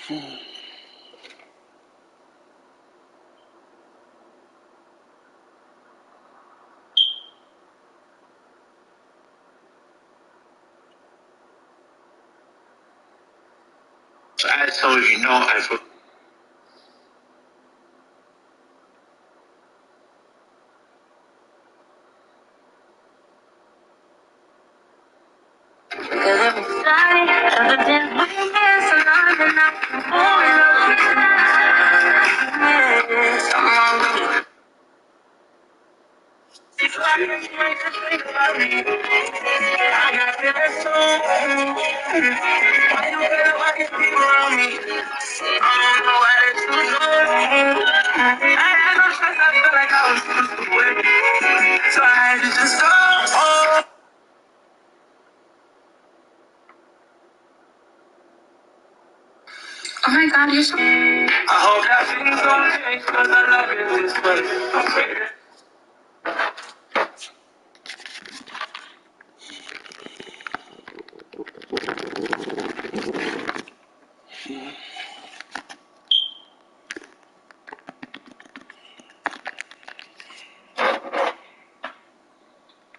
So I told you, no, I forgot. Because every side of the dead weakness and I'm I got feeling so why you feel like it's people around me? I don't know why that you know. I had no choice, I feel like I was supposed to win. So I had to just go. Oh my God, you're so. I hope that things don't change because I love you this way. Okay.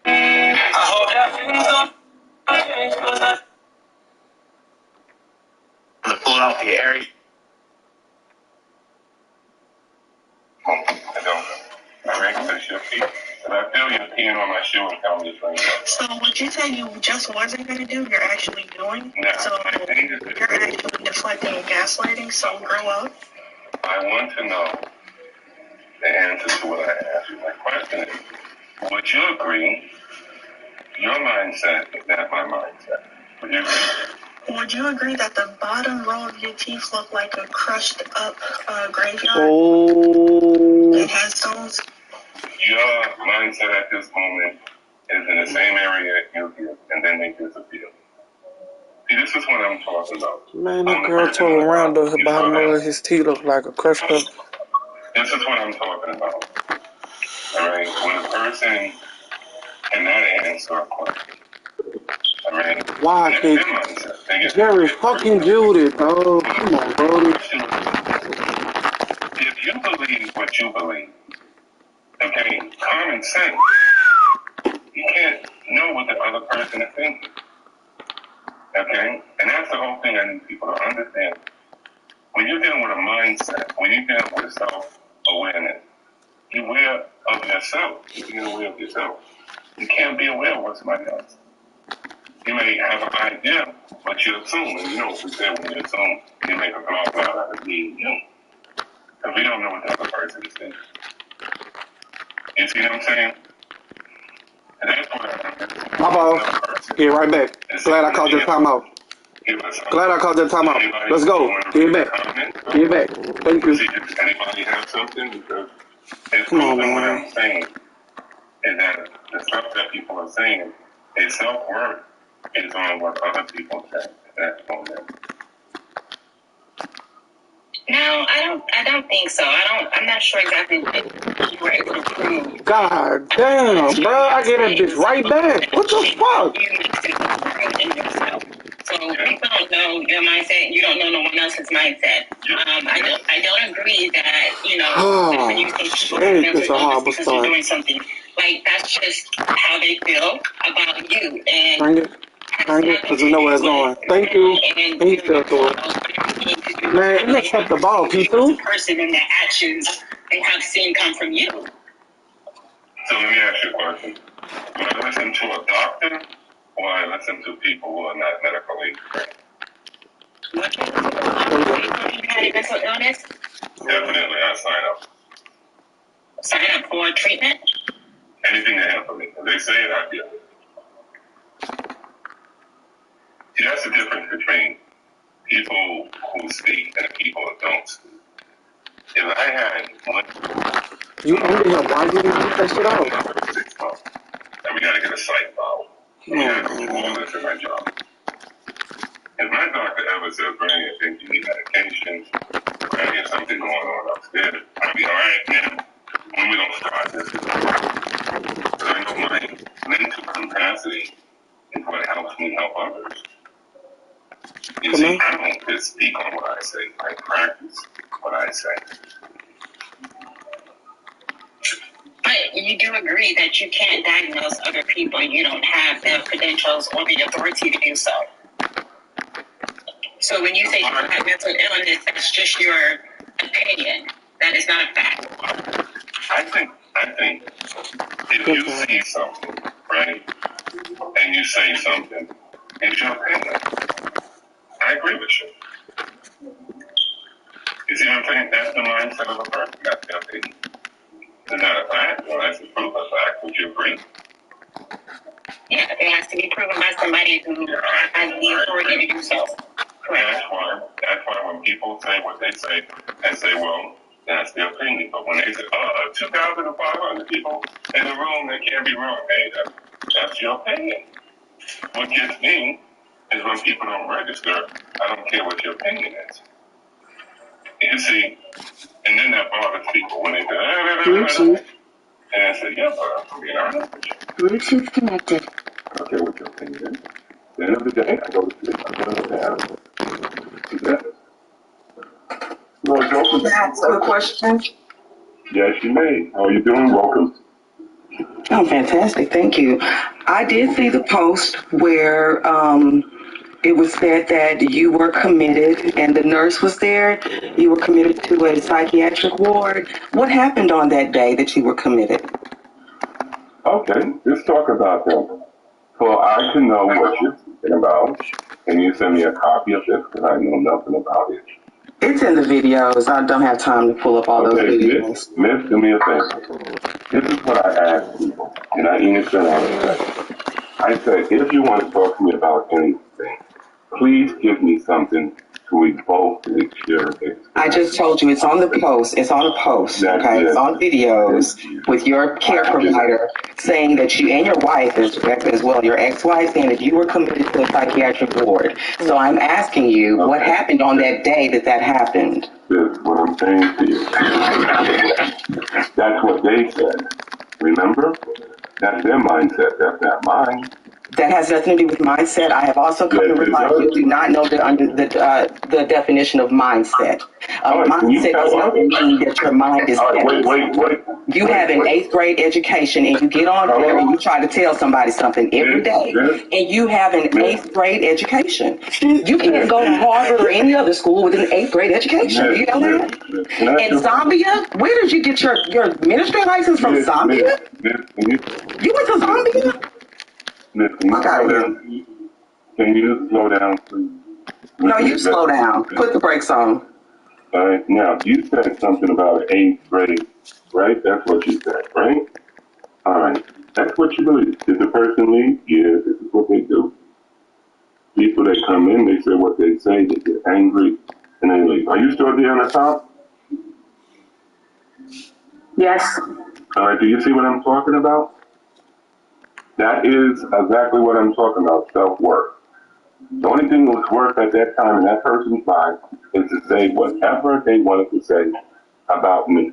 I hope that things don't change because I. The Philadelphia area. I don't know. My regular shoe feet. If I feel you peeing on my shoe and tell me it's right now. So what you said you just wasn't going to do, you're actually doing? No, so you're actually deflecting and gaslighting, so grow up? I want to know the answer to what I asked you. My question is, would you agree your mindset is not my mindset? Would you agree? Would you agree that the bottom row of your teeth look like a crushed up graveyard? Oh. It has stones? Your mindset at this moment is in the same area you do, and then they disappear. See, this is what I'm talking about. Man, that girl told around the bottom of his teeth look like a crushed up. This is what I'm talking about. Alright? When a person cannot answer a question. Alright? Why, Jerry fucking Judith, bro. Come on, bro. If you believe what you believe, okay, common sense, you can't know what the other person is thinking. Okay? And that's the whole thing I need people to understand. When you're dealing with a mindset, when you're dealing with self-awareness, you're aware of yourself. You're aware of yourself. You can't be aware of what somebody else. You may have an idea, but you assume. And you know what we say when you assume, you make a call out of being you. Because we don't know what the other person is thinking. You see what I'm saying? And that's what My boss. Get right back. Glad I called your timeout. Glad I called your timeout. Let's go. Get back. Get back. Thank you. Does anybody have something? Because it's come on, man. What man. I'm saying is that the stuff that people are saying, their self-worth is on what other people say. That's on them. No, I don't think so. I'm not sure exactly what you were able to prove. God damn, bro, I get that bitch right back. What the fuck? So people don't know your mindset. You don't know no one else's mindset. I don't agree that, you know, when you think people have mental illness because you're doing something, like that's just how they feel about you. And bring it, because you know where it's going. Thank you. And he fell to it. Man, let's hit the ball, people. Person and their actions they have seen come from you. So let me ask you a question. Do I listen to a doctor or I listen to people who are not medically trained? What do you listen to? You had a mental illness? Definitely, I sign up. Sign up for treatment? Anything to help me. If they say it, I do it. See, that's the difference between people who speak and people who don't speak. If I had one... You only have why you didn't get that shit out? 6 months. And we gotta get a site file. We gotta do all this in my job. If my doctor ever says, Brandon, I think you need medication, Brandon, there's something going on upstairs, I'll be alright, man. When we don't start this, because I know my mental capacity is what helps me help others. You see, I don't just speak on what I say. I practice what I say. But you do agree that you can't diagnose other people. You don't have the credentials or the authority to do so. So when you say you have mental illness, that's just your opinion. That is not a fact. I think if you see something, right, and you say something, it's your opinion. I agree with you. You see what I'm saying? That's the mindset of a person. That's their opinion. It's not a fact. Well, that's the proof of fact. Would you agree? Yeah, it has to be proven by somebody who has the authority to do so. Correct. That's why when people say what they say, and say, well, that's their opinion. But when they say, 2,500 people in the room, they can't be wrong. Hey, that's your opinion. What gets me is when people don't register, I don't care what your opinion is. You see, and then that bothers people when they say, and I say, yeah, but I'm being honest with you. Bluetooth connected. I don't care what your opinion is. At the end of the day, I go to sleep. I'm going to have Can I ask you a question? Yes, you may. How are you doing? Welcome. Oh, fantastic. Thank you. I did see the post where it was said that you were committed and the nurse was there. You were committed to a psychiatric ward. What happened on that day that you were committed? Okay, let's talk about that. So I can know what you're thinking about. Can you send me a copy of this? Because I know nothing about it. It's in the videos. I don't have time to pull up all those videos. Miss, do me a favor. This is what I ask people, and I even said I said, if you want to talk to me about anything, please give me something to evoke the experience. I just told you it's on the post. It's on a post, okay? It's on videos with your care provider saying that you and your wife as well, your ex-wife, saying that you were committed to a psychiatric ward. So I'm asking you, what happened on that day that happened? This is what I'm saying to you. That's what they said. Remember? That's their mindset. That's not mine. That has nothing to do with mindset. I have also come to realize you do not know the definition of mindset. Mindset does not mean that your mind is wait. You have an 8th grade education and you get on there and you try to tell somebody something every day and you have an 8th grade education. You can't go to Harvard or any other school with an 8th grade education. You know that? In Zambia? Where did you get your ministry license from? Zambia? You went to Zambia? Can you slow down, please? No, you slow down. Put the brakes on. All right. Now, you said something about 8th grade, right? That's what you said, right? All right. That's what you believe. Did the person leave? Yeah, this is what they do. People that come in, they say what they say, they get angry, and they leave. Are you still there on the top? Yes. All right. Do you see what I'm talking about? That is exactly what I'm talking about, self-worth. The only thing that was worth at that time in that person's mind is to say whatever they wanted to say about me.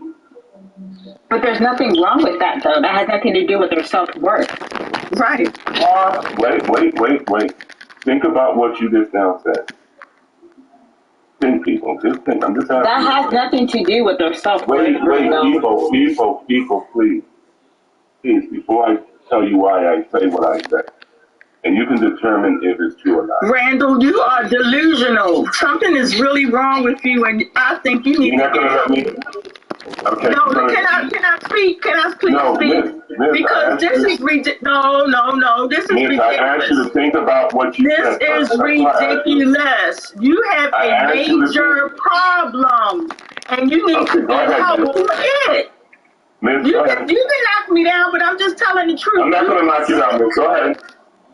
But there's nothing wrong with that, though. That has nothing to do with their self-worth. Right. Wait. Think about what you just now said. Think, people. Just think. I'm just asking. That has nothing to do with their self-worth. People, please. Please, before I tell you why I say what I say. And you can determine if it's true or not. Randall, you are delusional. Something is really wrong with you, and I think you need to. You're not going to let me. Okay. No, can I speak? Can I please speak? Miss, because this is ridiculous. No, this is ridiculous. I asked you to think about what you said. This is ridiculous. You have a major problem, and you need to get help. Look at it. Miss, you can knock me down, but I'm just telling the truth. I'm not going to knock you down, Miss. Go ahead.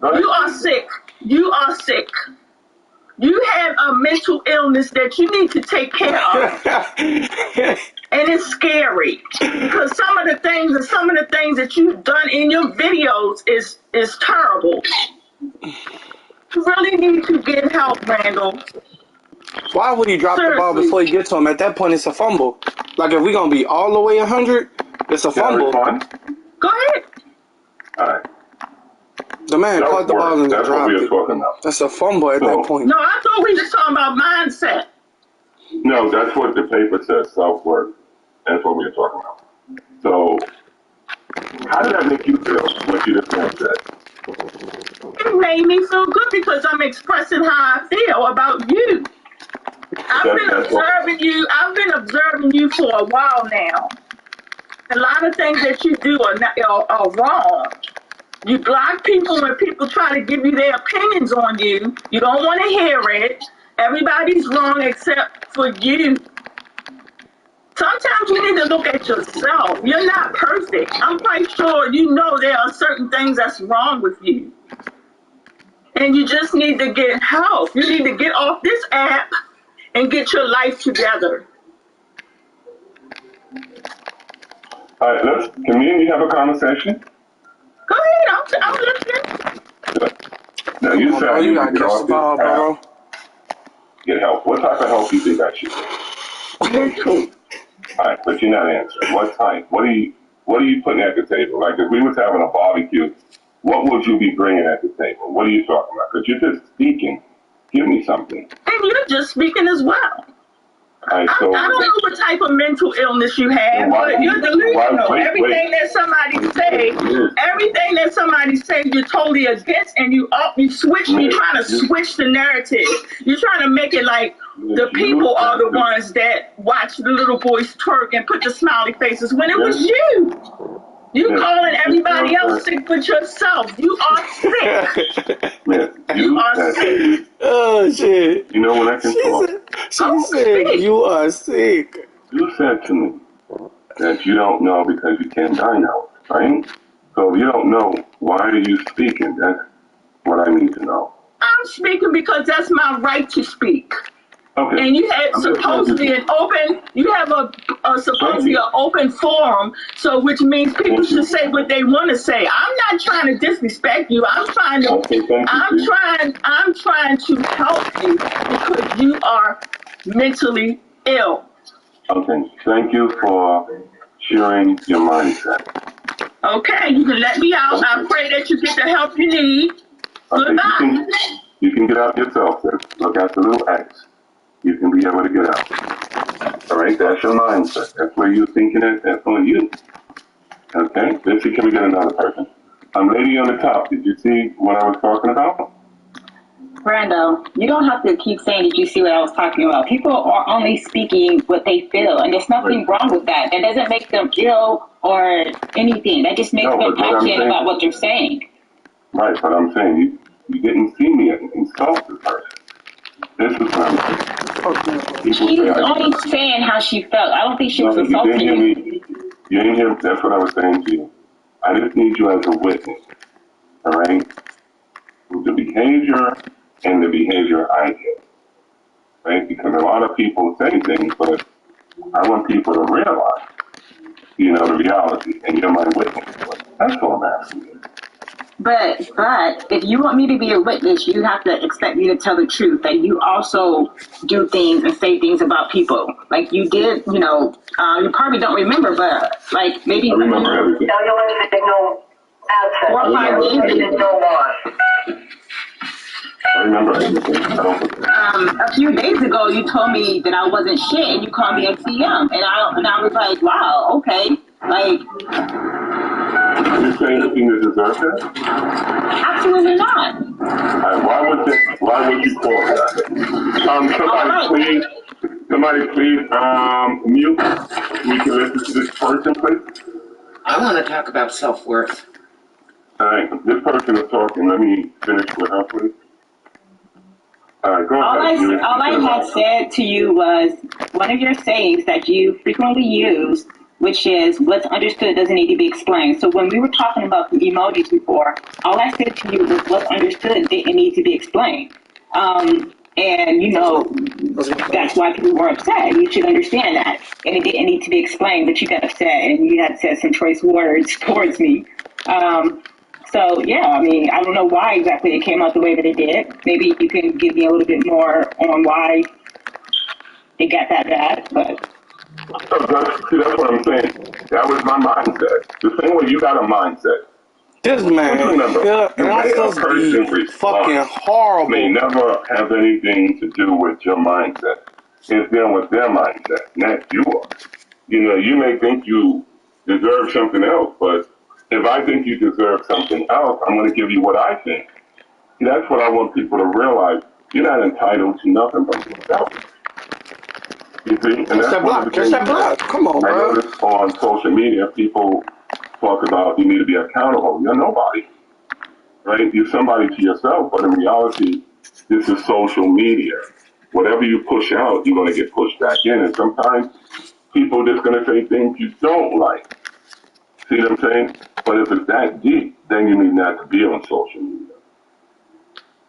You are sick. You are sick. You have a mental illness that you need to take care of. And it's scary because some of the things that you've done in your videos is terrible. You really need to get help, Randall. Why would he drop the ball before he gets to him? At that point, it's a fumble. Like, if we're going to be all the way 100, it's a fumble. Go ahead. All right. The man caught the ball and that's what dropped we were it. talking about. That's a fumble at that point. No, I thought we were just talking about mindset. No, that's what the paper says, self-worth. That's what we were talking about. So, how did that make you feel, what you just said? It made me feel good because I'm expressing how I feel about you. I've been observing you for a while now. A lot of things that you do are wrong. You block people when people try to give you their opinions on you. You don't want to hear it. Everybody's wrong except for you. Sometimes you need to look at yourself. You're not perfect. I'm quite sure you know there are certain things that's wrong with you. And you just need to get help. You need to get off this app and get your life together. All right, can me and you have a conversation? Go ahead, I'm listening. Good. Now, you said you gotta catch the ball, bro. Get help. What type of help do you think I should get? All right, but you're not answering. What type? What are you putting at the table? Like, if we was having a barbecue, what would you be bringing at the table? What are you talking about? Because you're just speaking. Give me something. And you're just speaking as well. Right, so, I don't know what type of mental illness you have, but you're delusional. Everything that somebody say, you're totally against, and you switch. You're trying to switch the narrative. You're trying to make it like the people are the ones that watch the little boys twerk and put the smiley faces when it was you. You calling everybody else sick but yourself. You are sick. You are sick. Oh, shit. You know when I can talk? She said, you are sick. You said to me that you don't know because you can't dine out, right? So if you don't know, why are you speaking? That's what I need to know. I'm speaking because that's my right to speak. Okay. And you have supposed to be an open forum, so which means people should say what they want to say. I'm not trying to disrespect you. I'm trying to help you because you are mentally ill. Okay. Thank you for sharing your mindset. Okay, you can let me out. I pray that you get the help you need. Goodbye. You can get out yourself, then. Look at the little X. You can be able to get out. All right, that's your mindset. That's where you're thinking it. That's on you. Okay, let's see, can we get another person? Lady on the top, did you see what I was talking about? Brando, you don't have to keep saying, did you see what I was talking about? People are only speaking what they feel, and there's nothing wrong with that. That doesn't make them ill or anything. That just makes them passionate about what they're saying. Right, but I'm saying you didn't see me insult the person. This is what I'm saying. She's only saying how she felt. I don't think she was insulting you. You didn't hear. That's what I was saying to you. I just need you as a witness. All right? The behavior and the behavior I get. Right? Because a lot of people say things, but I want people to realize, the reality. And you're my witness. That's all I'm asking you. But if you want me to be a witness, you have to expect me to tell the truth. That you also do things and say things about people. Like you did, you probably don't remember, but like maybe. I remember everything. Four or 5 days ago. I remember everything. A few days ago, you told me that I wasn't shit, and you called me a TM, and I was like, wow, okay, like. Are you saying anything to deserve that? Absolutely not. Why would you call that? Somebody please mute. We can listen to this person, please. I want to talk about self-worth. All right, this person is talking. Let me finish with her, please. All right, go ahead. All I had said to you was one of your sayings that you frequently use, which is what's understood doesn't need to be explained. So when we were talking about the emojis before, all I said to you was what's understood didn't need to be explained. And, that's why people were upset. You should understand that. And it didn't need to be explained, but you got upset and you had said some choice words towards me. So, yeah, I don't know why exactly it came out the way that it did. Maybe you can give me a little bit more on why it got that bad, but... See, that's what I'm saying. That was my mindset. The same way you got a mindset. This man, fucking horrible. May never have anything to do with your mindset. It's dealing with their mindset, not yours. You know, you may think you deserve something else, but if I think you deserve something else, I'm going to give you what I think. See, that's what I want people to realize. You're not entitled to nothing but yourself. You see? And that's that block. Catch that block. Come on, bro. I notice on social media, people talk about you need to be accountable. You're nobody, right? You're somebody to yourself, but in reality, this is social media. Whatever you push out, you're going to get pushed back in. And sometimes people are just going to say things you don't like. See what I'm saying? But if it's that deep, then you need not to be on social media.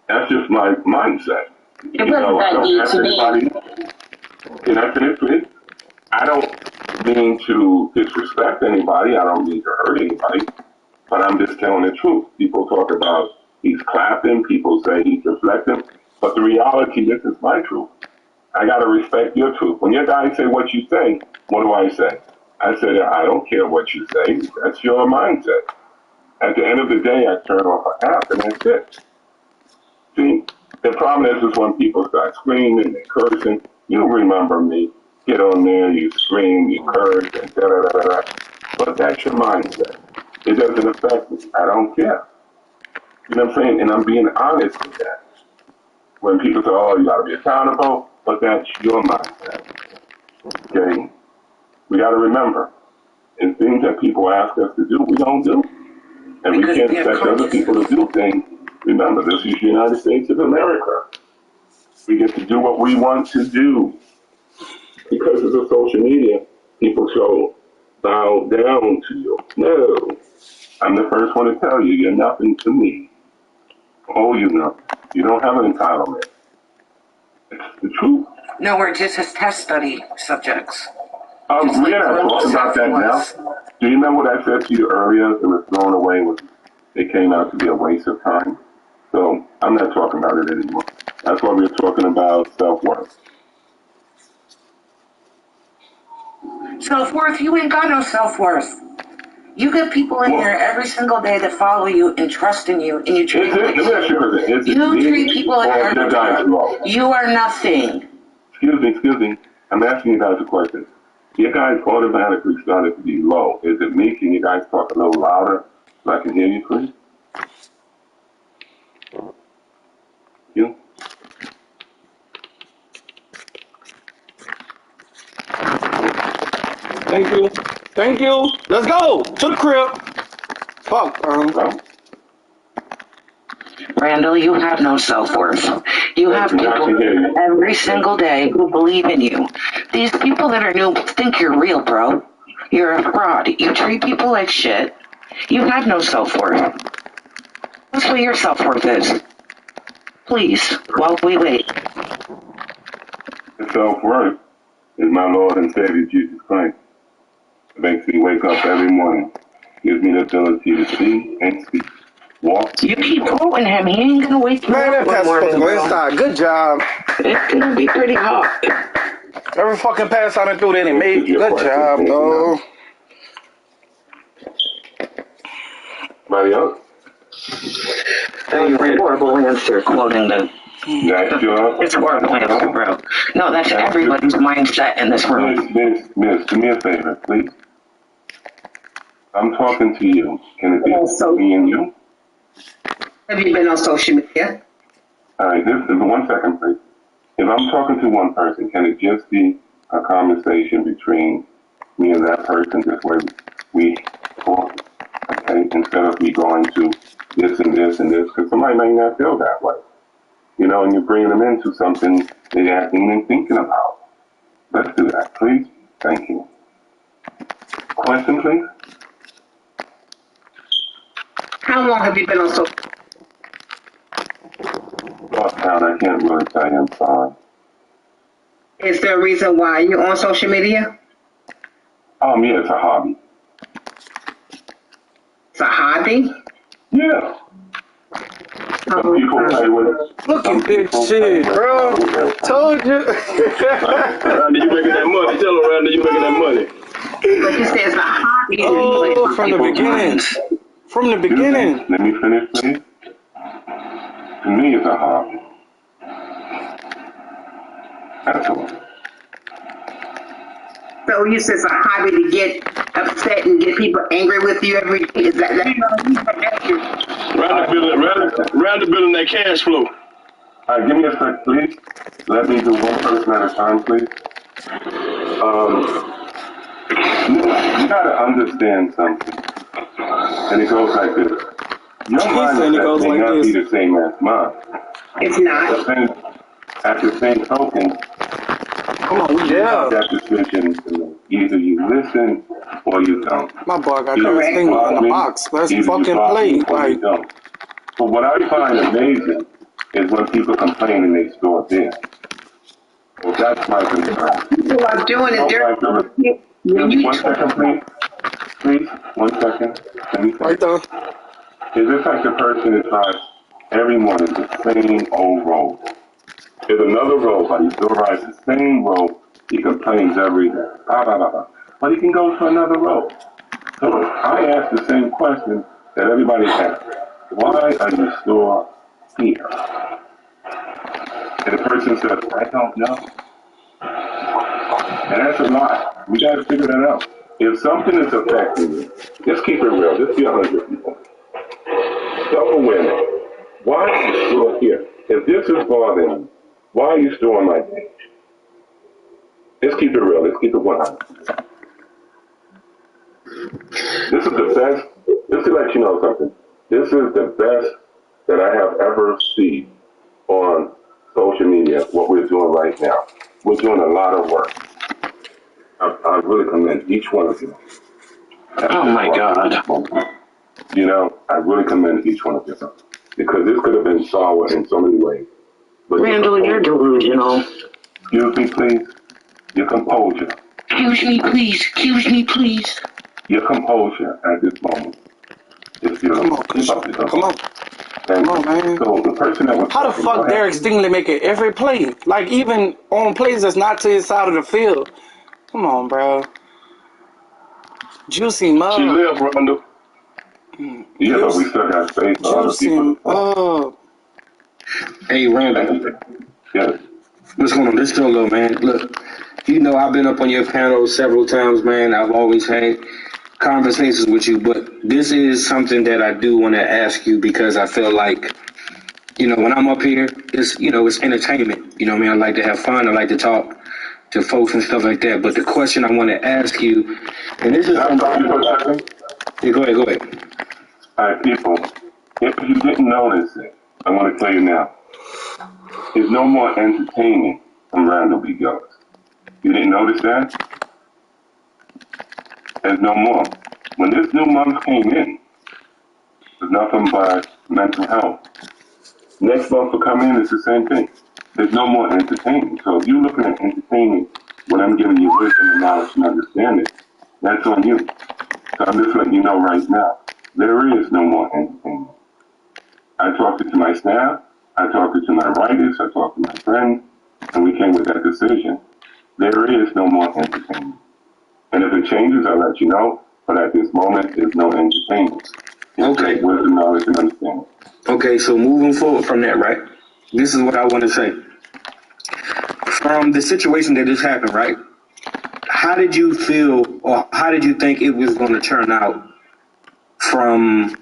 That's just my mindset. It wasn't that deep to me. Can I finish, please? I don't mean to disrespect anybody. I don't mean to hurt anybody. But I'm just telling the truth. People talk about he's clapping. People say he's deflecting. But the reality, this is my truth. I got to respect your truth. When your guys say what you say, what do I say? I say, I don't care what you say. That's your mindset. At the end of the day, I turn off an app and that's it. See, the problem is when people start screaming and cursing, you remember me. Get on there, you scream, you curse, and da-da-da-da-da. But that's your mindset. It doesn't affect me. I don't care. You know what I'm saying? And I'm being honest with that. When people say, oh, you got to be accountable, but that's your mindset. Okay? We got to remember, and things that people ask us to do, we don't do. And we can't expect other people to do things. Remember, this is the United States of America. We get to do what we want to do. Because of the social media, people so bow down to you. No. I'm the first one to tell you, you're nothing to me. Oh, you know. You don't have an entitlement. It's the truth. No, we're just as test study subjects. We're not talking about that now. Do you remember what I said to you earlier? It was thrown away when it came out to be a waste of time. So I'm not talking about it anymore. That's why we're talking about self-worth. Self-worth? You ain't got no self-worth. You get people in here every single day that follow you and trust in you, and you treat people like you are nothing. Excuse me. I'm asking you guys a question. You guys automatically started to be low. Is it me? Can you guys talk a little louder so I can hear you, please? You? Thank you. Thank you. Let's go to the crib. Fuck, Randall, you have no self-worth. You have people every single day who believe in you. These people that are new think you're real, bro. You're a fraud. You treat people like shit. You have no self-worth. That's what your self-worth is. Please, while we wait. Self-worth is my Lord and Savior, Jesus Christ. It makes me wake up every morning. Gives me the ability to see and speak. Walk. You keep quoting him. He ain't gonna wake you up one morning, bro. Good job. It's gonna be pretty hot. Every fucking pass I done threw that he made. Good job, though. Anybody else? That was a horrible answer, quoting the... It's a horrible answer, bro. No, that's everybody's mindset in this room. Miss, do me a favor, please. I'm talking to you. Can it be me and you? Have you been on social media? All right, this is 1 second, please. If I'm talking to one person, can it just be a conversation between me and that person? This way we talk, okay, instead of me going to this and this and this, because somebody may not feel that way. You know, and you're bringing them into something they haven't even thinking about. Let's do that, please. Thank you. Question, please? How long have you been on social media? I can't really tell you, I'm sorry. Is there a reason why you're on social media? Yeah, it's a hobby. It's a hobby? Yeah. Some people play with it. Look at this shit, bro. Told you. Randy, you making that money. Tell him, Randy, you making that money. But you said it's a hobby. From the beginning. From the beginning. Let me finish, please. To me, it's a hobby. That's all. So you said it's a hobby to get upset and get people angry with you every day. Is that Round the building that cash flow. All right, give me a sec, please. Let me do one person at a time, please. You gotta understand something. And it goes like this. Your mindset may not be the same as mine. it's not? At the same token, you have that decision to make. Either you listen or you don't. My boy got this thing in the box. Let's fucking play. Like, but what I find amazing is when people complain and they store there. Well, that's my concern. People are doing it. One second, please. Please, 1 second. Let me finish. right there. Is this like the person is like, every morning the same old road? There's another road, but he still rides the same road. He complains every day. But he can go to another road. So I ask the same question that everybody asks. Why are you still here? And the person says, I don't know. And that's a lie. We got to figure that out. If something is affecting you, just keep it real. Just be honest with people. Self-awareness. Why are you still here? If this is bothering you, why are you still on my page? Let's keep it real. Let's keep it 100. This is the best. Just to let you know something. This is the best that I have ever seen on social media, what we're doing right now. We're doing a lot of work. I really commend each one of you. Oh my God. You know, I really commend each one of you. Because this could have been solved in so many ways. But Randall, you're delusional. Excuse me, please. Your composure. Excuse me, please. Excuse me, please. Your composure at this moment is beautiful. Come on. Come on, man. So the person that was how the fuck Derek Stingley make it every play? Like, even on plays that's not to his side of the field. Come on, bro. Juicy Mug. She live, Randall. Yeah, but we still got space for other people. Hey, Randall. Yes. What's going on? This solo, man. Look, you know I've been up on your panel several times, man. I've always had conversations with you, but this is something that I do want to ask you because I feel like, you know, when I'm up here, it's, you know, it's entertainment. You know what I mean? I like to have fun. I like to talk to folks and stuff like that. But the question I want to ask you, and this is... Can I stop you for a second? Yeah, go ahead. All right, people, if you didn't notice it, I want to tell you now. There's no more entertainment from Randall B. Ghost. You didn't notice that? There's no more. When this new month came in, there's nothing but mental health. Next month will come in, it's the same thing. There's no more entertainment. So if you're looking at entertainment when I'm giving you wisdom and knowledge and understanding, that's on you. So I'm just letting you know right now, there is no more entertainment. I talked to my staff, I talked to my writers, I talked to my friends, and we came with that decision. There is no more entertainment. And if it changes, I'll let you know. But at this moment, there's no entertainment. Okay. Wisdom, knowledge, and understanding. Okay, so moving forward from that, right? This is what I want to say. From the situation that just happened, right? How did you feel, or how did you think it was going to turn out from,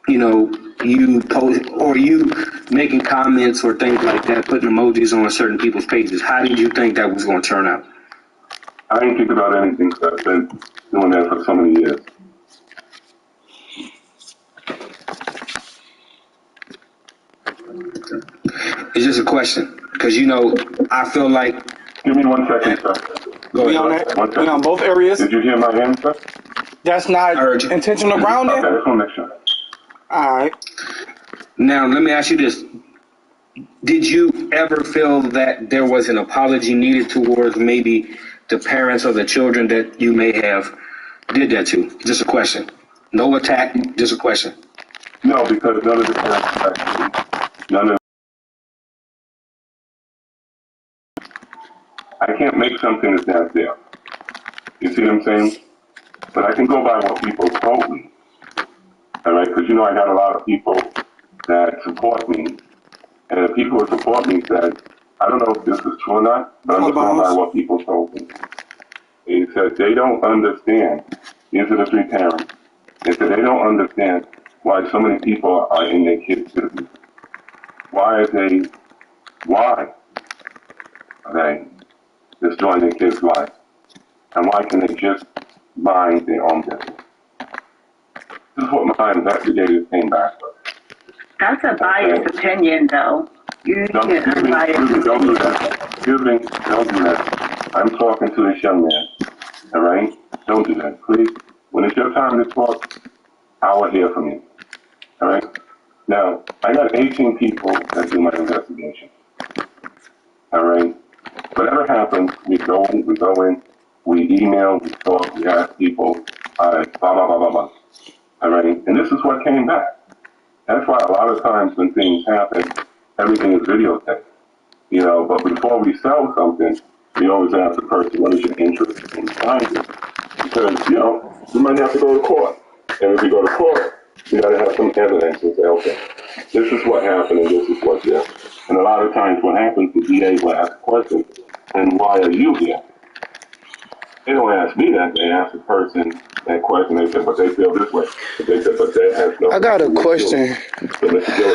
you know, you post or you making comments or things like that, putting emojis on certain people's pages? How did you think that was going to turn out? I didn't think about anything because I've been doing that for so many years. It's just a question, because, you know, I feel like... Give me 1 second, sir. Go ahead. We on both areas. Did you hear my answer? That's not intentional grounding? Okay, let's make sure. All right. Now, let me ask you this. Did you ever feel that there was an apology needed towards maybe the parents or the children that you may have did that to? Just a question. No attack, just a question. No, because none of the parents actually, none of... I can't make something that's not there. You see what I'm saying? But I can go by what people told me. All right, because I got a lot of people that support me, and the people who support me said, I don't know if this is true or not, but I'm just going by what people told me. They said they don't understand. These are the 3 parents. They said they don't understand why so many people are in their kids' business. Why are they destroying their kids' lives? And why can they just mind their own business? This is what my investigators came back with. That's a biased opinion, though. Don't do that. Excuse me, don't do that. I'm talking to this young man, all right? Don't do that, please. When it's your time to talk, I will hear from you, all right? Now, I got 18 people that do my investigation, all right? Whatever happens, we go in, we email, we talk, we ask people, blah, blah, blah, blah, blah, all right? And this is what came back. That's why a lot of times when things happen, everything is videotaped, but before we sell something, we always ask the person, what is your interest in buying it? Because, we might have to go to court. And if we go to court, we got to have some evidence and say, okay, this is what happened and this is what's there. And a lot of times what happens, the DA will ask a question, and why are you here? They don't ask me that. They ask the person that question. They said, but they feel this way. They said, but they have no. I got a question.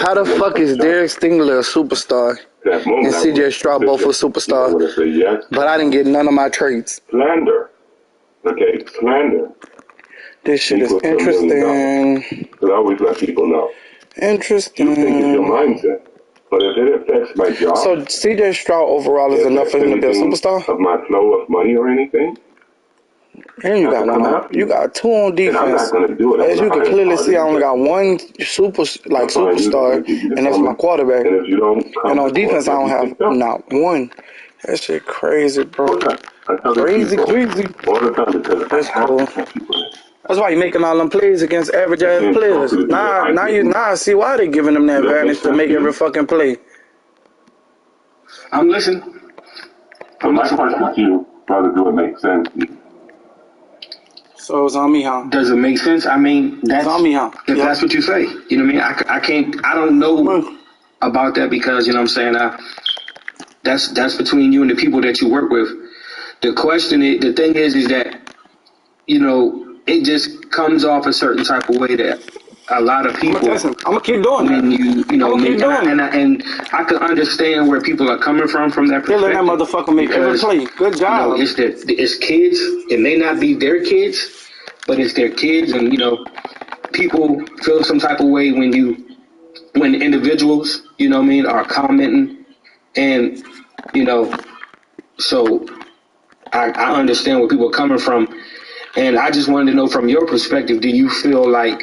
How the fuck is Derek Stingler a superstar and CJ Stroud both a superstar, but I didn't get none of my traits? Slander. Okay, slander. This shit is interesting. Because I always let people know. Interesting. You think it's your mindset. But if it affects my job. So CJ Stroud overall is enough for him to be a superstar? Of my flow of money or anything? And you got one. You got 2 on defense. As you can clearly see, I only got 1 superstar, and that's my quarterback. And on defense, I don't have not 1. That shit crazy, bro. Crazy. That's cool. That's why you're making all them plays against average ass players. Now I see why they're giving them that advantage to make every fucking play. I'm listening. So my question to you, brother, do it make sense to you? So it's on me, huh? Does it make sense? I mean, that's on me, huh? If that's what you say. You know what I mean? I don't know about that because, you know what I'm saying, that's between you and the people that you work with. The thing is that, it just comes off a certain type of way that a lot of people. I'm gonna keep doing it. And I can understand where people are coming from that perspective. Let that motherfucker make every play. Good job. It's kids. It may not be their kids, but it's their kids, and people feel some type of way when individuals, are commenting, and so I understand where people are coming from. And I just wanted to know from your perspective, do you feel like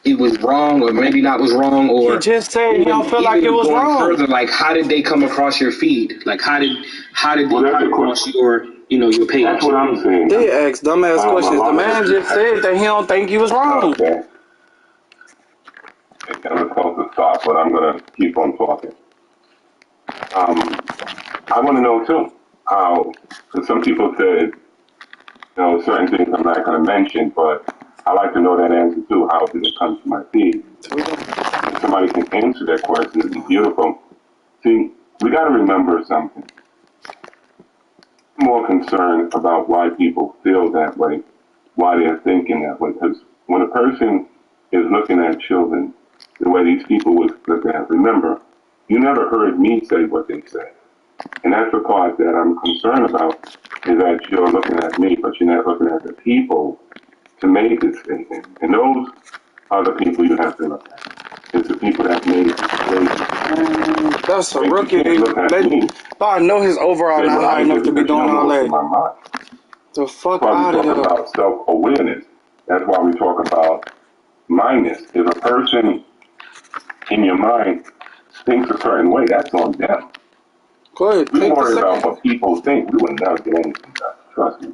it was wrong or maybe not was wrong? Or you just said you don't feel like it was wrong. Further, like how did they come across your feed? Like how did they come across your page? That's what I'm saying. They asked dumbass questions. The man just said that he don't think he was wrong. Okay. It's kind of close to stop, but I'm going to keep on talking. I want to know too how, because some people said, certain things I'm not going to mention, but I like to know that answer too. How did it come to my feed? If somebody can answer that question, it'd be beautiful. See, we got to remember something. I'm more concerned about why people feel that way, why they're thinking that way. Because when a person is looking at children the way these people would look at, remember, you never heard me say what they said. And that's the part that I'm concerned about, is that you're looking at me, but you're not looking at the people to make this statement. And those are the people you have to look at. It's the people that made it. That's a rookie. I know his overall not high enough to be doing all that. The fuck out of here. We talk about self-awareness. That's why we talk about mindness. If a person in your mind thinks a certain way, that's on them. Good. We worry about what people think. We wouldn't have to do anything. Trust me.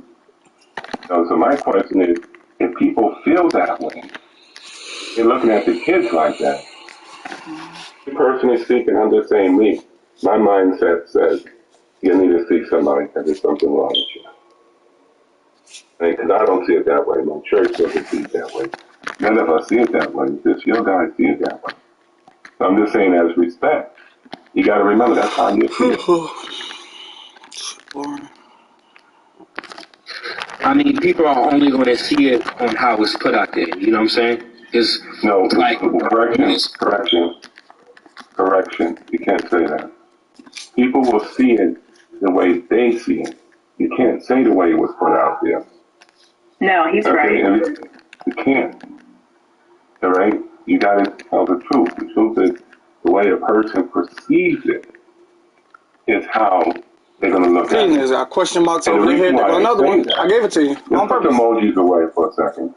So my question is, if people feel that way, they're looking at the kids like that. The person is speaking, I'm just saying me. My mindset says, you need to see somebody because there's something wrong with you. Because I don't see it that way. My church doesn't see it that way. None of us see it that way. Just your guys see it that way. So I'm just saying as respect. You got to remember that's how you see it. I mean, people are only going to see it on how it's put out there. You know what I'm saying? It's No, like correction. You can't say that. People will see it the way they see it. You can't say the way it was put out there. No, he's right. You can't. All right? You got to tell the truth. The truth is the way a person perceives it is how they're going to look at it. I question marks over the head. Another one. I gave it to you. Let's put the emojis away for a second.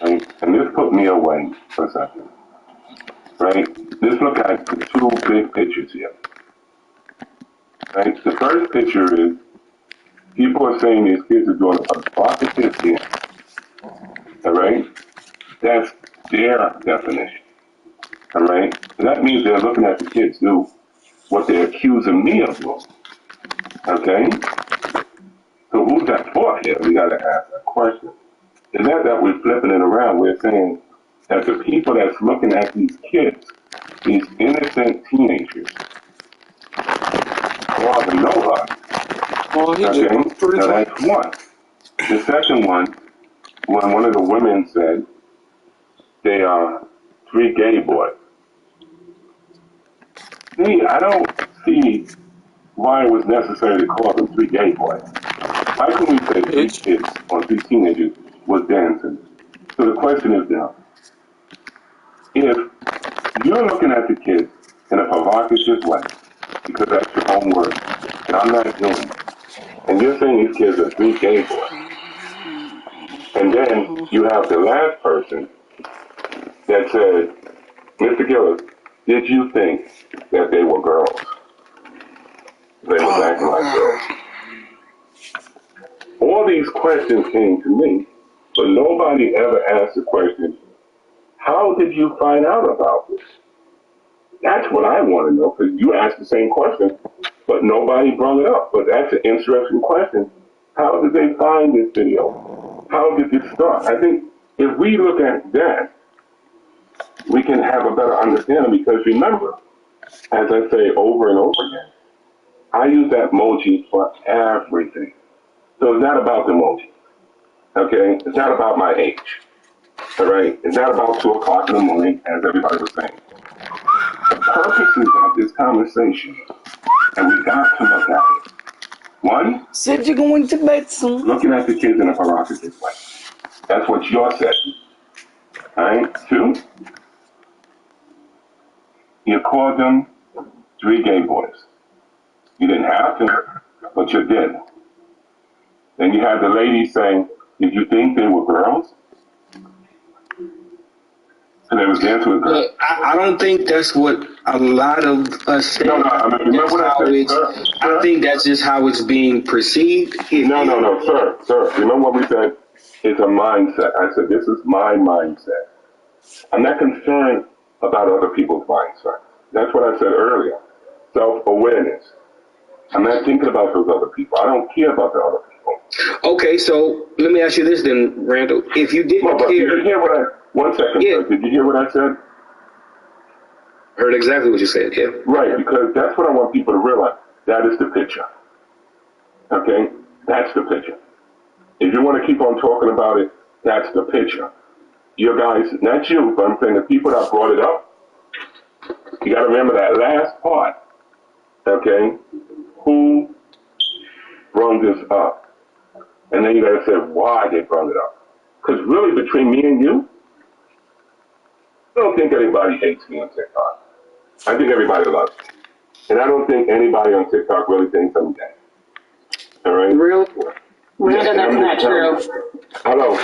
Right? And this put me away for a second. Right? Let's look at the two big pictures here. Right? The first picture is people are saying these kids are doing a provocative thing. All right? That's their definition. All right? So that means they're looking at the kids do what they're accusing me of doing. Okay? So who's at fault here? We got to ask that question. It's not that we're flipping it around. We're saying that the people that's looking at these kids, these innocent teenagers, are the nobody. Okay? Now that's one. The second one, when one of the women said they are 3 gay boys. See, I don't see why it was necessary to call them 3 gay boys. How can we say 3 kids or 3 teenagers was dancing? So the question is now, if you're looking at the kids in a provocative way, because that's your own word, and I'm not doing it, and you're saying these kids are 3 gay boys, and then you have the last person that said, Mr. Gillis, did you think that they were girls? They were acting like girls. All these questions came to me, but nobody ever asked the question, how did you find out about this? That's what I want to know, because you asked the same question, but nobody brought it up. But that's an interesting question. How did they find this video? How did this start? I think if we look at that, we can have a better understanding, because remember, as I say over and over again, I use that emoji for everything. So it's not about the emoji, okay? It's not about my age, all right? It's not about 2 o'clock in the morning, as everybody was saying. The purposes of this conversation, and we got to look at it. One, said you're going to bed soon. Looking at the kids in a provocative way. That's what you're saying. All right? 2, you called them 3 gay boys. You didn't have to, but you did. Then you had the lady saying, did you think they were girls? And they was dancing with girls. I don't think that's what a lot of us say. No, I mean, remember what I said, I think that's just how it's being perceived. No, sir. Remember what we said? It's a mindset. I said, this is my mindset. I'm not concerned about other people's mindset. That's what I said earlier. Self-awareness. I'm not thinking about those other people. I don't care about the other people. Okay, so let me ask you this then, Randall. If you didn't care... Did you hear what one second, yeah. Sir. Did you hear what I said? Heard exactly what you said, yeah. Right, because that's what I want people to realize. That is the picture. Okay? That's the picture. If you want to keep on talking about it, that's the picture. You guys, not you, but I'm saying the people that brought it up, you got to remember that last part. Okay? Who brought this up? And then you got to say why they brought it up. Because really, between me and you, I don't think anybody hates me on TikTok. I think everybody loves me. And I don't think anybody on TikTok really thinks I'm gay. All right? Real? Randall, that's not true. Hello?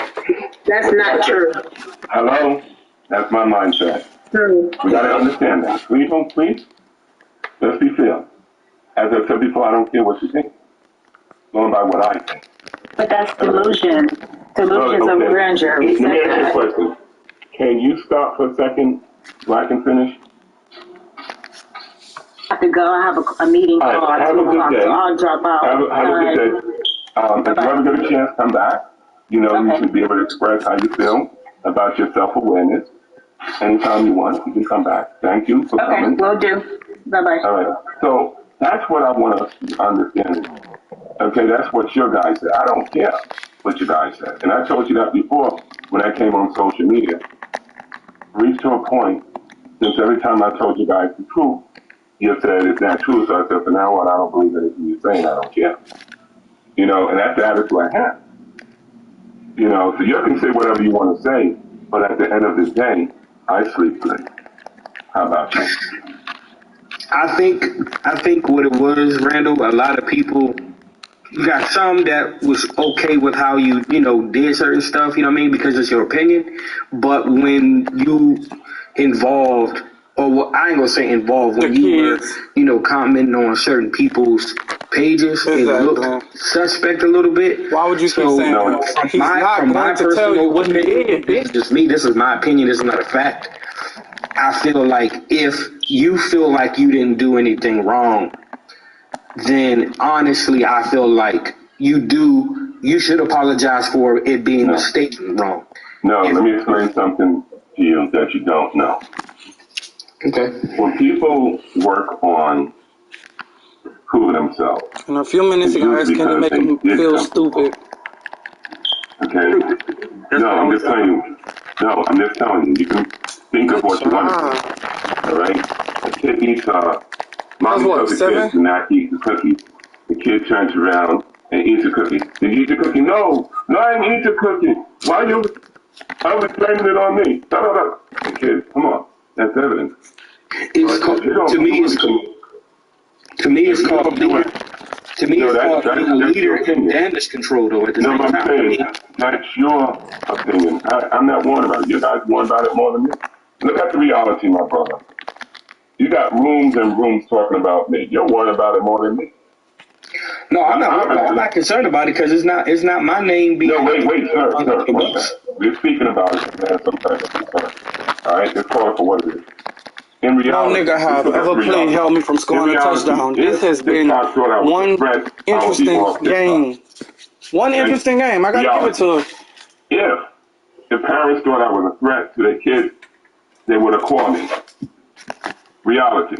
That's not true. Hello? That's my mindset. True. We got to understand that. Please. Let's be fair. As I said before, I don't care what you think. Going by what I think. But that's delusion. Delusions of grandeur. Let me ask you a question. Can you stop for a second so I can finish? I have to go. I have a meeting call at 2 o'clock, so I'll drop out. Have a good day. If you ever get a chance, come back. You know, you should be able to express how you feel. about your self-awareness. Anytime you want, you can come back. Thank you for coming. Okay, will do. Bye-bye. All right. So that's what I want us to understand. Okay, that's what your guy said. I don't care what your guy said. And I told you that before when I came on social media. Reached to a point, since every time I told you guys the truth, you said it's not true. So I said, from now on, I don't believe anything you're saying. I don't care. You know, and that's the attitude I have. You know, so you can say whatever you want to say, but at the end of the day, I sleep good. How about you? I think what it was, Randall, a lot of people, you got some that was okay with how you did certain stuff, you know what I mean, because it's your opinion. But when you involved, or well, I ain't gonna say involved, when you were, commenting on certain people's pages, it looked suspect a little bit. Why would you keep saying that? He's not going to tell you what he did. It's just me. This is my opinion. This is not a fact. I feel like if you feel like you didn't do anything wrong, then honestly, I feel like you should apologize for it being mistaken wrong. No, let me explain something to you that you don't know. Okay. When people work on proving themselves. In a few minutes, you guys can make them feel stupid. Okay? No, I'm just telling you. No, I'm just telling you. You can think of what you want to do. All right? A kid eats mommy tells the kid to not eat the cookie. The kid turns around and eats the cookie. Did you eat the cookie? No, I didn't eat the cookie. Why you? I was blaming it on me. The kid, come on. That's evidence. To me, it's called leader and damage control, though. At the same time, I'm saying that's your opinion. I'm not worried about it. You guys worried about it more than me. Look at the reality, my brother. You got rooms and rooms talking about me. You're worried about it more than me. No, I'm not concerned about it because it's not my name being. No, wait, sir. We're speaking about it, man. Sometimes it's concerned. All right, it's called for what it is. In reality, no nigga have ever played help me from scoring a touchdown. This has been one interesting game. One interesting game. I gotta give it to him. If the parents thought I was a threat to their kids, they would have called me. Reality.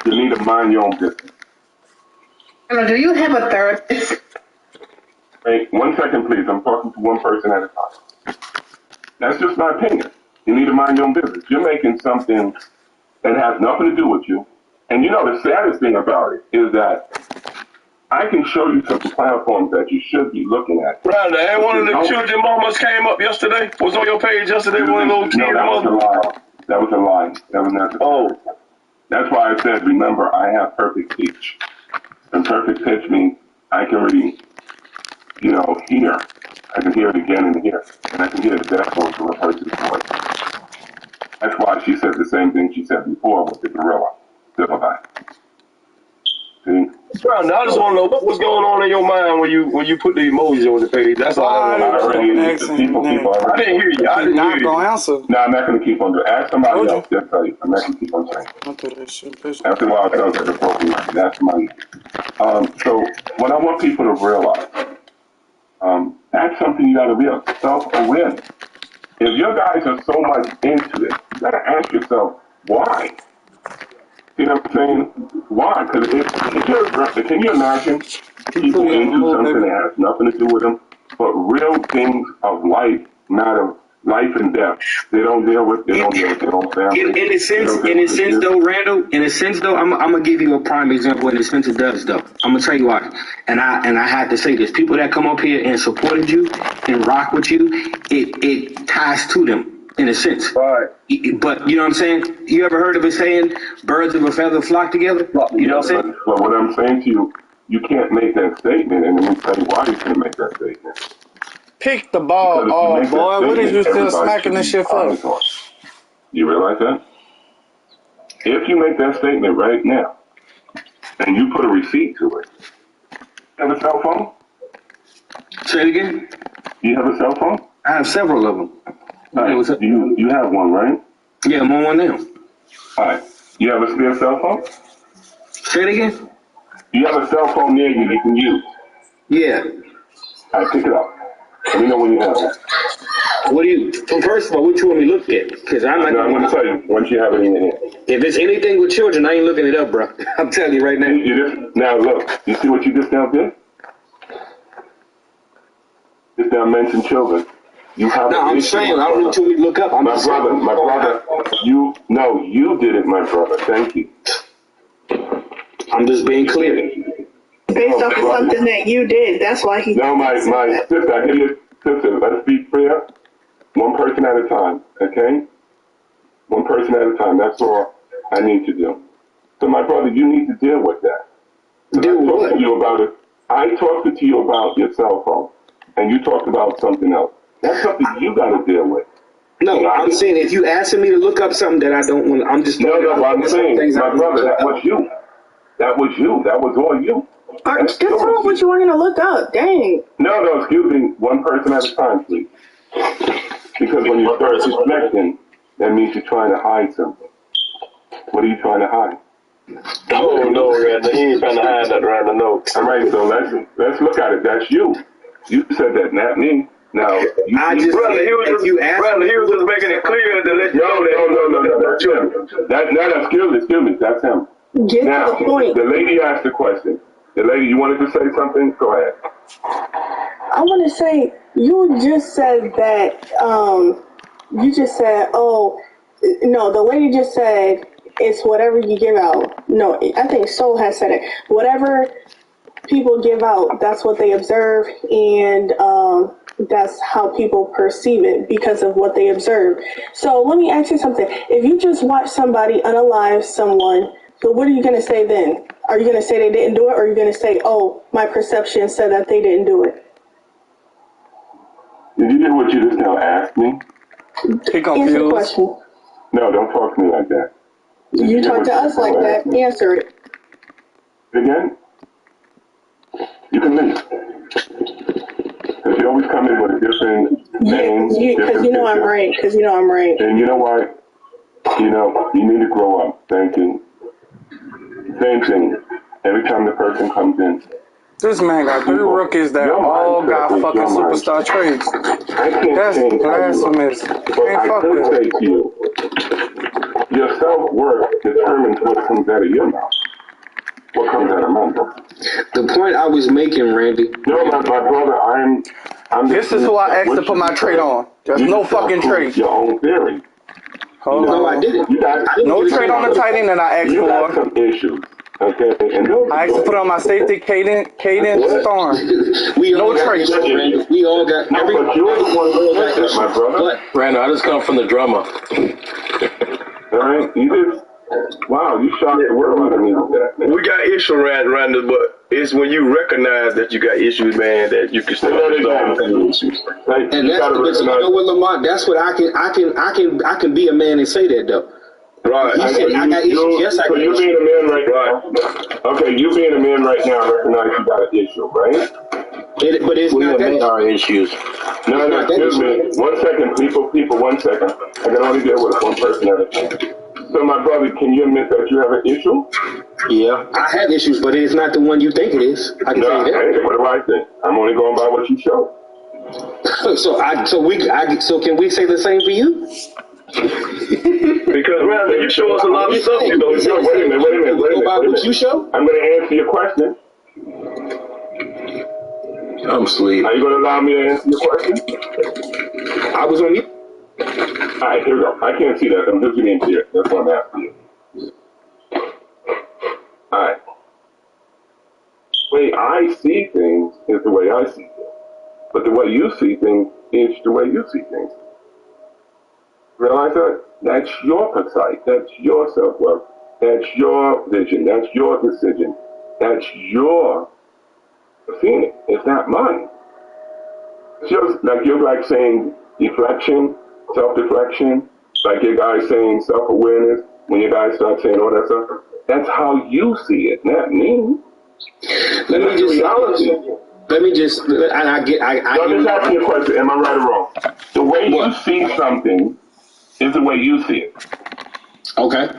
You need to mind your own business. Do you have a therapist? Wait, 1 second, please. I'm talking to one person at a time. That's just my opinion. You need to mind your own business. You're making something that has nothing to do with you. And you know, the saddest thing about it is that I can show you some platforms that you should be looking at. Brother, ain't one of the children mamas came up yesterday? Was on your page yesterday? One of those kids? No, that was a lie. That was not the truth. That's why I said, remember, I have perfect pitch. And perfect pitch means I can really, hear. I can hear it again and hear. And I can hear the backbone from a person's voice. That's why she said the same thing she said before with the gorilla. Simplify. See? Brother, I just want to know what was going on in your mind when you put the emoji on the page. That's all I want to know. People I didn't hear you. I didn't hear you. Answer. No, I'm not going to keep on doing it. Ask somebody else. Just tell you. I'm not going to keep on saying. After a while, it sounds like a broken record. That's money. So what I want people to realize, that's something you got to realize. Self-awareness. If your guys are so much into it, you got to ask yourself, why? You know what I'm saying? Why? Because can you imagine people into something that has nothing to do with them, but real things of life matter, life and death. They don't deal with their own family. In a sense, though, Randall. In a sense, though, I'm gonna give you a prime example. In a sense, it does, though. I'm gonna tell you why. And I had to say this: people that come up here and supported you and rock with you, it ties to them. In a sense. Right. But you know what I'm saying? You ever heard of a saying, birds of a feather flock together? You know what I'm saying? But what I'm saying to you, you can't make that statement, and let me tell you why you can't make that statement. Pick the ball off, boy. What is you still smacking this shit for? You realize that? If you make that statement right now, and you put a receipt to it, you have a cell phone? Say it again? You have a cell phone? I have several of them. All right. You have one, right? Yeah, I'm on one now. All right. You have a spare cell phone? Say it again? You have a cell phone near you can use? Yeah. All right, pick it up. Let me know when you have it. What do you? First of all, what you want me to look at? Because I'm not. I'm going to tell you once you have it in your hand. If it's anything with children, I ain't looking it up, bro. I'm telling you right now. Now look, you see what you just now did? Just now mentioned children. You have. No, I'm saying I don't know what you want me to look up. My brother. You did it, my brother. Thank you. I'm just being clear. Based off of something that you did, that's why he. No, my sister, I hear you, sister. Let's be clear. One person at a time, okay? One person at a time. That's all I need to do. So, my brother, you need to deal with that. Deal with what? I talked to you about your cell phone, and you talked about something else. That's something you got to deal with. No, I'm saying if you asking me to look up something that I don't want, I'm just. No, I'm saying, my brother, that was you. That was you. That was all you. That's not what you were going to look up. Dang. No, excuse me. One person at a time, please. Because when you start suspecting, that means you're trying to hide something. What are you trying to hide? Oh, no, Randy. He ain't trying to hide that around the note. All right, so let's look at it. That's you. You said that, not me. Now, he was just making it clear to let you know that. No, excuse me. That's him. Get to the point. The lady asked the question. The lady, you wanted to say something? Go ahead. I want to say, you just said that, no, the lady just said, it's whatever you give out. No, I think Soul has said it. Whatever people give out, that's what they observe, and that's how people perceive it because of what they observe. So let me ask you something. If you just watch somebody unalive someone, so what are you going to say then? Are you going to say they didn't do it, or are you going to say, oh, my perception said that they didn't do it? Did you hear what you just now asked me? Answer the question. No, don't talk to me like that. You talk to us like that. Answer it. Again? You can leave. Because you always come in with a different name. Because you know I'm right. And you know why? You need to grow up. Thank you. Same thing. Every time the person comes in. This man got 3 rookies that all got fucking superstar traits. That's blasphemous. But I could say to you, your self-worth determines what comes out of your mouth. What comes out of my mouth. The point I was making, Randy. No, my brother, I'm this is who I asked to put my trait on. There's no fucking trait. Your own theory. No, I didn't. No trait on the tight end that I asked You got for. some issues. Okay, and I asked to put on my safety, Caden Storm. No trait. We all got. No, but you're the one who got that, my brother. Randall, I just come from the drummer. All right, you just. Wow, you shocked the world out of me with that. We got issues, Randall, but it's when you recognize that you got issues, man, that you can still resolve issues. And that's you know what, Lamont? That's what I can be a man and say that though. Right. He said I got issues. Yes, I got issues. So you being a man right now. Okay, you being a man right now recognize you got an issue, right? But it's not that our issues. No, excuse me. 1 second, people, 1 second. I can only deal with one person at a time. So, my brother, can you admit that you have an issue? Yeah, I have issues, but it's not the one you think it is. I can tell you that. Hey, what do I think? I'm only going by what you show. So can we say the same for you? Because Randall, you show us a lot of stuff. You know, wait a minute. What you show? I'm going to answer your question. I'm asleep. Are you going to allow me to answer your question? I was on you. All right, here we go. I can't see that. I'm just getting here. That's what I'm asking you. All right. The way I see things is the way I see things. But the way you see things is the way you see things. Realize that? That's your perspective. That's your self-worth. That's your vision. That's your decision. That's your feeling. It's not mine. It's just like you're like saying deflection, self-deflection, like your guys saying self-awareness, when your guys start saying all that stuff. That's how you see it, not me. Let me just, I get asking you a question, am I right or wrong? The way you see something is the way you see it. Okay.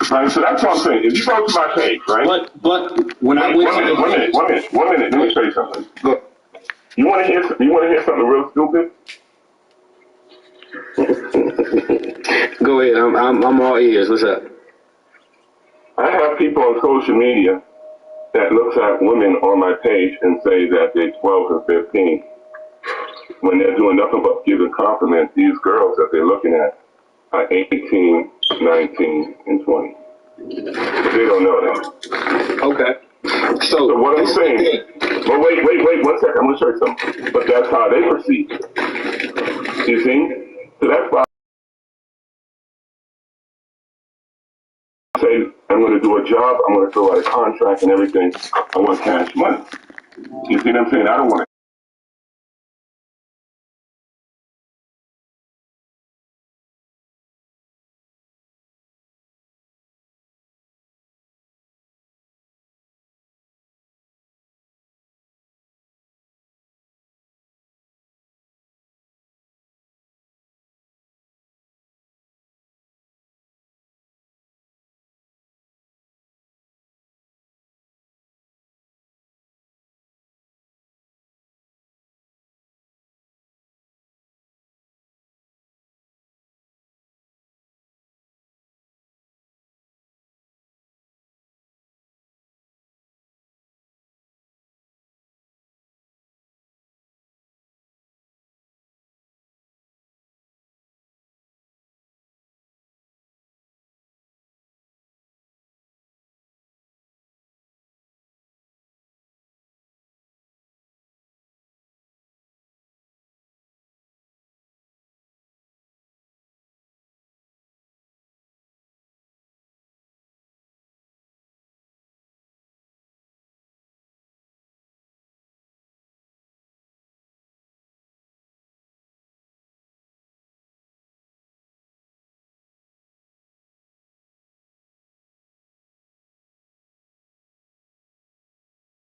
Right, so that's what I'm saying. If you go to my page, right? But when I went to one minute, let me tell you something. Look, you want to hear something real stupid? Go ahead. I'm all ears. What's up? I have people on social media that looks at women on my page and say that they're 12 and 15 when they're doing nothing but giving compliments. These girls that they're looking at are 18, 19, and 20. But they don't know that. Okay. So what I'm saying, well, wait, 1 second. I'm going to show you something. But that's how they perceive it. You see? So that's why I say I'm going to do a job. I'm going to fill out a contract and everything. I want cash money. You see what I'm saying? I don't want